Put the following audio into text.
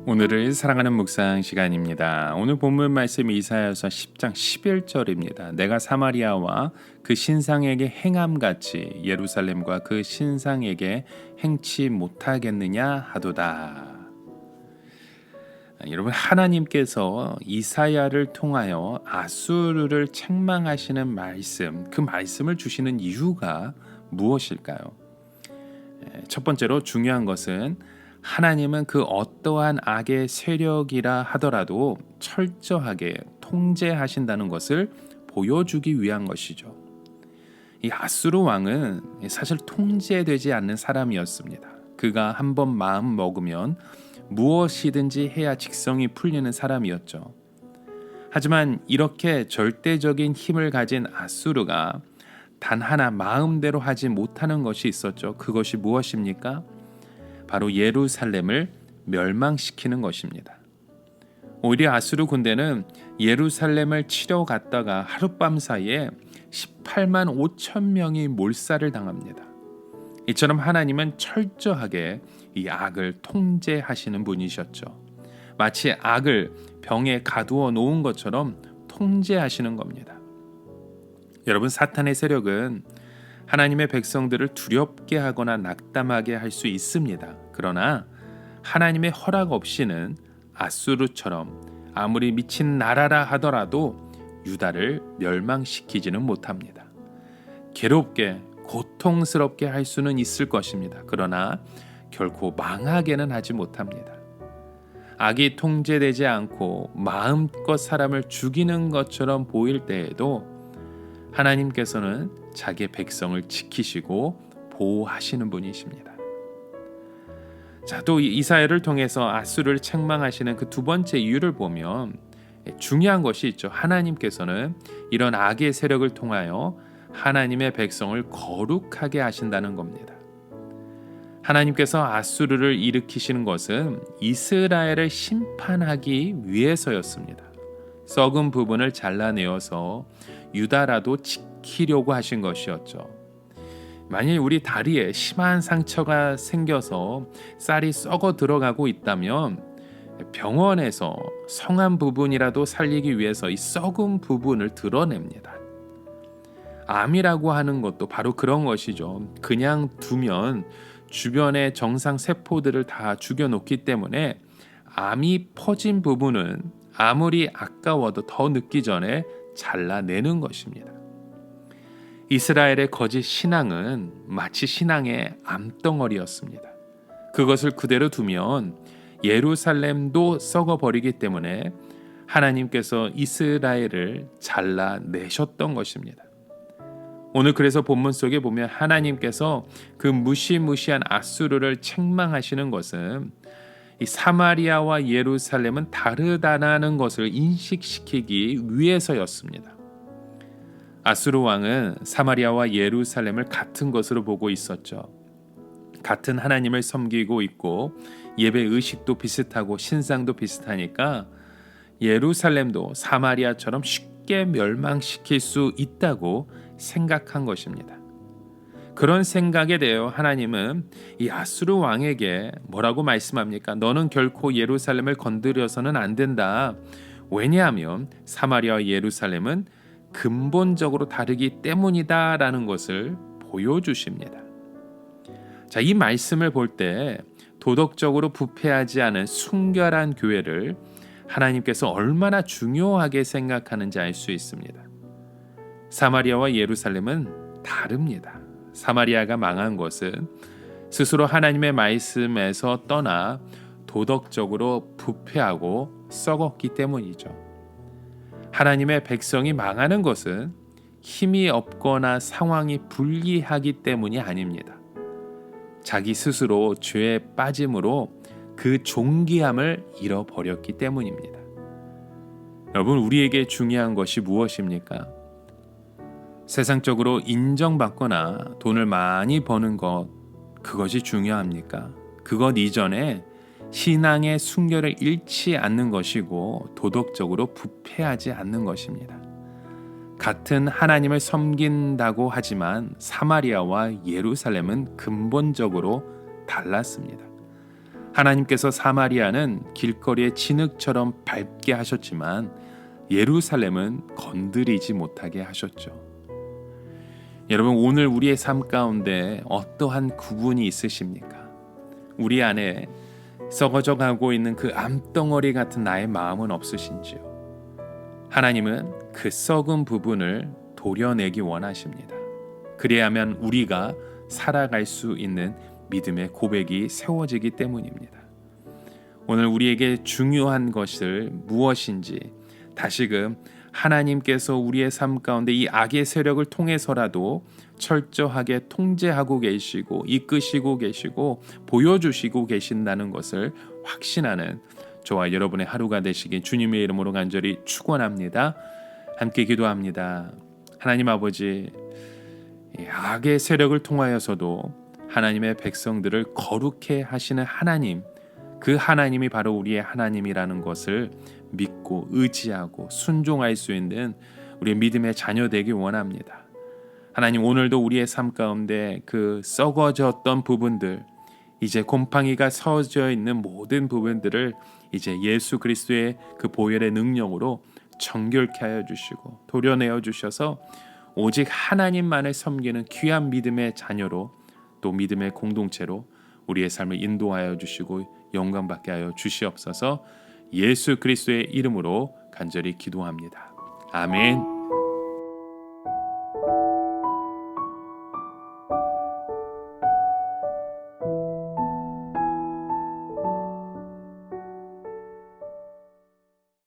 오늘을 사랑하는 묵상 시간입니다. 오늘 본문 말씀 이사야서 10장 11절입니다. 내가 사마리아와 그 신상에게 행함같이 예루살렘과 그 신상에게 행치 못하겠느냐 하도다. 여러분, 하나님께서 이사야를 통하여 아수르를 책망하시는 말씀, 그 말씀을 주시는 이유가 무엇일까요? 첫 번째로 중요한 것은 하나님은 그 어떠한 악의 세력이라 하더라도 철저하게 통제하신다는 것을 보여주기 위한 것이죠. 이 아수르 왕은 사실 통제되지 않는 사람이었습니다. 그가 한번 마음 먹으면 무엇이든지 해야 직성이 풀리는 사람이었죠. 하지만 이렇게 절대적인 힘을 가진 아수르가 단 하나 마음대로 하지 못하는 것이 있었죠. 그것이 무엇입니까? 바로 예루살렘을 멸망시키는 것입니다. 오히려 아수르 군대는 예루살렘을 치러 갔다가 하룻밤 사이에 18만 5천 명이 몰살을 당합니다. 이처럼 하나님은 철저하게 이 악을 통제하시는 분이셨죠. 마치 악을 병에 가두어 놓은 것처럼 통제하시는 겁니다. 여러분, 사탄의 세력은 하나님의 백성들을 두렵게 하거나 낙담하게 할 수 있습니다. 그러나 하나님의 허락 없이는 아수르처럼 아무리 미친 나라라 하더라도 유다를 멸망시키지는 못합니다. 괴롭게 고통스럽게 할 수는 있을 것입니다. 그러나 결코 망하게는 하지 못합니다. 악이 통제되지 않고 마음껏 사람을 죽이는 것처럼 보일 때에도 하나님께서는 자기의 백성을 지키시고 보호하시는 분이십니다. 자, 또 이사야를 통해서 아수르를 책망하시는 그 두 번째 이유를 보면 중요한 것이 있죠. 하나님께서는 이런 악의 세력을 통하여 하나님의 백성을 거룩하게 하신다는 겁니다. 하나님께서 아수르를 일으키시는 것은 이스라엘을 심판하기 위해서였습니다. 썩은 부분을 잘라내어서 유다라도 지키려고 하신 것이었죠. 만일 우리 다리에 심한 상처가 생겨서 쌀이 썩어 들어가고 있다면 병원에서 성한 부분이라도 살리기 위해서 이 썩은 부분을 드러냅니다. 암이라고 하는 것도 바로 그런 것이죠. 그냥 두면 주변의 정상 세포들을 다 죽여놓기 때문에 암이 퍼진 부분은 아무리 아까워도 더 늦기 전에 잘라내는 것입니다. 이스라엘의 거짓 신앙은 마치 신앙의 암덩어리였습니다. 그것을 그대로 두면 예루살렘도 썩어버리기 때문에 하나님께서 이스라엘을 잘라내셨던 것입니다. 오늘 그래서 본문 속에 보면 하나님께서 그 무시무시한 아수르를 책망하시는 것은 이 사마리아와 예루살렘은 다르다는 것을 인식시키기 위해서였습니다. 아수르 왕은 사마리아와 예루살렘을 같은 것으로 보고 있었죠. 같은 하나님을 섬기고 있고 예배 의식도 비슷하고 신상도 비슷하니까 예루살렘도 사마리아처럼 쉽게 멸망시킬 수 있다고 생각한 것입니다. 그런 생각에 대해 하나님은 이 아수르 왕에게 뭐라고 말씀합니까? 너는 결코 예루살렘을 건드려서는 안 된다. 왜냐하면 사마리아와 예루살렘은 근본적으로 다르기 때문이다라는 것을 보여주십니다. 자, 이 말씀을 볼 때 도덕적으로 부패하지 않은 순결한 교회를 하나님께서 얼마나 중요하게 생각하는지 알 수 있습니다. 사마리아와 예루살렘은 다릅니다. 사마리아가 망한 것은 스스로 하나님의 말씀에서 떠나 도덕적으로 부패하고 썩었기 때문이죠. 하나님의 백성이 망하는 것은 힘이 없거나 상황이 불리하기 때문이 아닙니다. 자기 스스로 죄에 빠짐으로 그 존귀함을 잃어버렸기 때문입니다. 여러분, 우리에게 중요한 것이 무엇입니까? 세상적으로 인정받거나 돈을 많이 버는 것, 그것이 중요합니까? 그것 이전에 신앙의 순결을 잃지 않는 것이고 도덕적으로 부패하지 않는 것입니다. 같은 하나님을 섬긴다고 하지만 사마리아와 예루살렘은 근본적으로 달랐습니다. 하나님께서 사마리아는 길거리의 진흙처럼 밟게 하셨지만 예루살렘은 건드리지 못하게 하셨죠. 여러분, 오늘 우리의 삶 가운데 어떠한 구분이 있으십니까? 우리 안에 썩어져 가고 있는 그 암덩어리 같은 나의 마음은 없으신지요? 하나님은 그 썩은 부분을 도려내기 원하십니다. 그래야만 우리가 살아갈 수 있는 믿음의 고백이 세워지기 때문입니다. 오늘 우리에게 중요한 것을 무엇인지 다시금 하나님께서 우리의 삶 가운데 이 악의 세력을 통해서라도 철저하게 통제하고 계시고 이끄시고 계시고 보여주시고 계신다는 것을 확신하는 저와 여러분의 하루가 되시길 주님의 이름으로 간절히 축원합니다. 함께 기도합니다. 하나님 아버지, 이 악의 세력을 통하여서도 하나님의 백성들을 거룩해 하시는 하나님, 그 하나님이 바로 우리의 하나님이라는 것을 믿고 의지하고 순종할 수 있는 우리의 믿음의 자녀 되기 원합니다. 하나님, 오늘도 우리의 삶 가운데 그 썩어졌던 부분들, 이제 곰팡이가 서져 있는 모든 부분들을 이제 예수 그리스도의 그 보혈의 능력으로 정결케 하여 주시고 도려내어 주셔서 오직 하나님만을 섬기는 귀한 믿음의 자녀로 또 믿음의 공동체로 우리의 삶을 인도하여 주시고 영광받게 하여 주시옵소서. 예수 그리스도의 이름으로 간절히 기도합니다. 아멘.